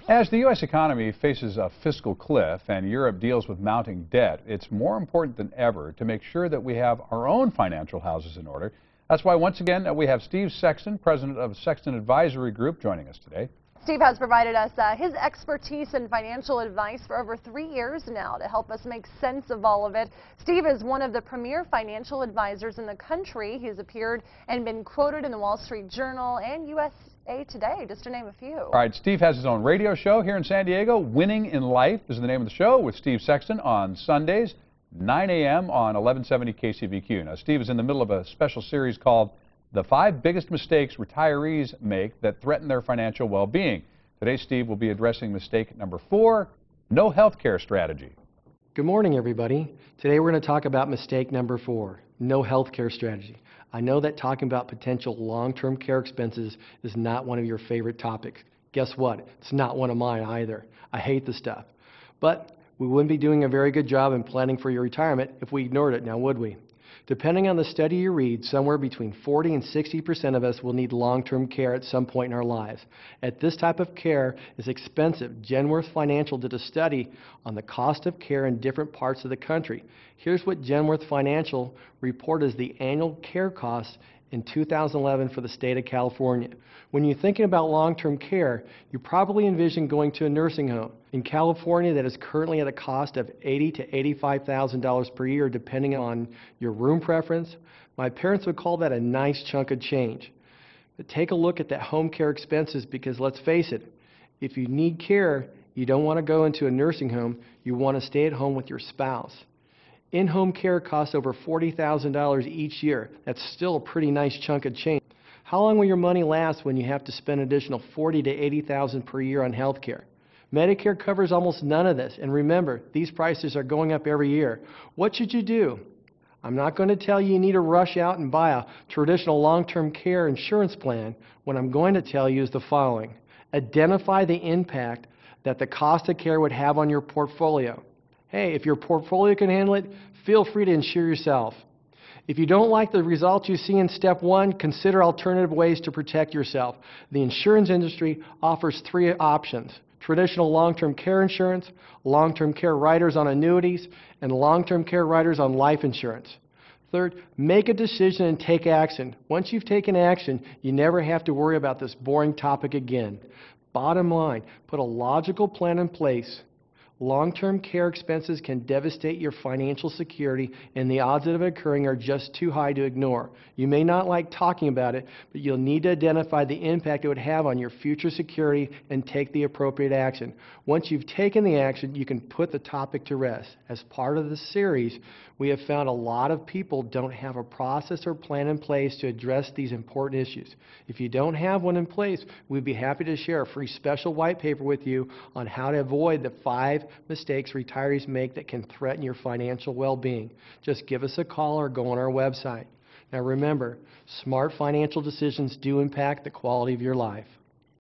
As the U.S. economy faces a fiscal cliff and Europe deals with mounting debt, it's more important than ever to make sure that we have our own financial houses in order. That's why once again we have Steve Sexton, president of Sexton Advisory Group, joining us today. Steve has provided us his expertise and financial advice for over 3 years now to help us make sense of all of it. Steve is one of the premier financial advisors in the country. He's appeared and been quoted in the Wall Street Journal and USA Today, just to name a few. All right, Steve has his own radio show here in San Diego. Winning in Life is the name of the show, with Steve Sexton on Sundays, 9 a.m. on 1170 KCVQ. Now, Steve is in the middle of a special series called The 5 Biggest Mistakes Retirees Make That Threaten Their Financial Well-Being. Today, Steve will be addressing mistake number 4, no health care strategy. Good morning, everybody. Today we're going to talk about mistake number 4, no health care strategy. I know that talking about potential long-term care expenses is not one of your favorite topics. Guess what? It's not one of mine either. I hate the stuff. But we wouldn't be doing a very good job in planning for your retirement if we ignored it, now would we? Depending on the study you read, somewhere between 40 and 60% of us will need long-term care at some point in our lives. This type of care is expensive. Genworth Financial did a study on the cost of care in different parts of the country. Here's what Genworth Financial reported as the annual care costs in 2011 for the state of California. When you're thinking about long-term care, you probably envision going to a nursing home. In California, that is currently at a cost of $80,000 to $85,000 per year, depending on your room preference. My parents would call that a nice chunk of change. But take a look at that home care expenses, because let's face it, if you need care, you don't want to go into a nursing home, you want to stay at home with your spouse. In-home care costs over $40,000 each year. That's still a pretty nice chunk of change. How long will your money last when you have to spend an additional $40,000 to $80,000 per year on health care? Medicare covers almost none of this, and remember, these prices are going up every year. What should you do? I'm not going to tell you need to rush out and buy a traditional long-term care insurance plan. What I'm going to tell you is the following. Identify the impact that the cost of care would have on your portfolio. Hey, if your portfolio can handle it, feel free to insure yourself. If you don't like the results you see in step 1, consider alternative ways to protect yourself. The insurance industry offers 3 options: traditional long-term care insurance, long-term care riders on annuities, and long-term care riders on life insurance. Third, make a decision and take action. Once you've taken action, you never have to worry about this boring topic again. Bottom line, put a logical plan in place. Long-term care expenses can devastate your financial security, and the odds of it occurring are just too high to ignore. You may not like talking about it, but you'll need to identify the impact it would have on your future security and take the appropriate action. Once you've taken the action, you can put the topic to rest. As part of the series, we have found a lot of people don't have a process or plan in place to address these important issues. If you don't have one in place, we'd be happy to share a free special white paper with you on how to avoid the 5 mistakes retirees make that can threaten your financial well-being. Just give us a call or go on our website. Now remember, smart financial decisions do impact the quality of your life.